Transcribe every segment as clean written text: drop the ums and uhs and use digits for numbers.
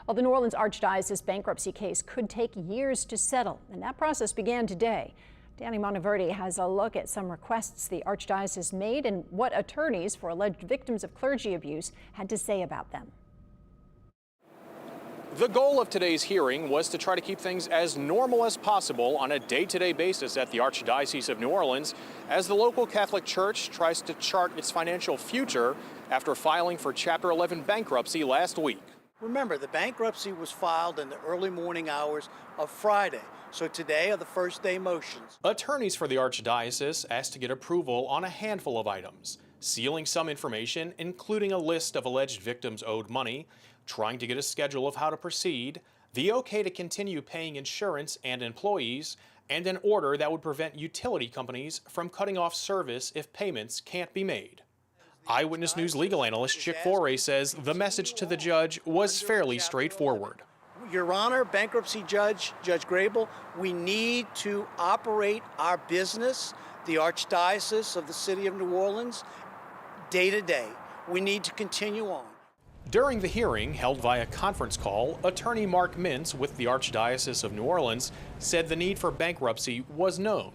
Well, the New Orleans Archdiocese bankruptcy case could take years to settle, and that process began today. Danny Monteverdi has a look at some requests the Archdiocese made and what attorneys for alleged victims of clergy abuse had to say about them. The goal of today's hearing was to try to keep things as normal as possible on a day-to-day basis at the Archdiocese of New Orleans as the local Catholic Church tries to chart its financial future after filing for Chapter 11 bankruptcy last week. Remember, the bankruptcy was filed in the early morning hours of Friday, so today are the first day motions. Attorneys for the Archdiocese asked to get approval on a handful of items, sealing some information, including a list of alleged victims owed money, trying to get a schedule of how to proceed, the okay to continue paying insurance and employees, and an order that would prevent utility companies from cutting off service if payments can't be made. Eyewitness News legal analyst Chick Foray says the message to the judge was fairly straightforward. Your Honor, bankruptcy judge, Judge Grable, we need to operate our business, the Archdiocese of the City of New Orleans, day to day. We need to continue on. During the hearing, held via conference call, attorney Mark Mintz with the Archdiocese of New Orleans said the need for bankruptcy was known.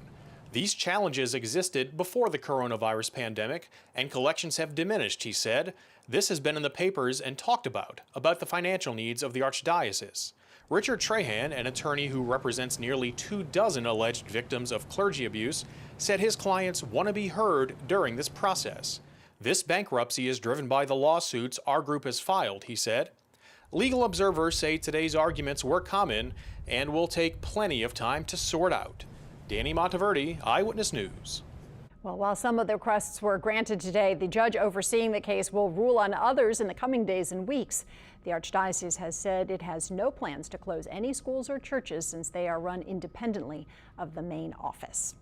These challenges existed before the coronavirus pandemic, and collections have diminished, he said. This has been in the papers and talked about the financial needs of the Archdiocese. Richard Trahan, an attorney who represents nearly 24 alleged victims of clergy abuse, said his clients want to be heard during this process. This bankruptcy is driven by the lawsuits our group has filed, he said. Legal observers say today's arguments were common and will take plenty of time to sort out. Danny Monteverdi, Eyewitness News. Well, while some of the requests were granted today, the judge overseeing the case will rule on others in the coming days and weeks. The Archdiocese has said it has no plans to close any schools or churches since they are run independently of the main office.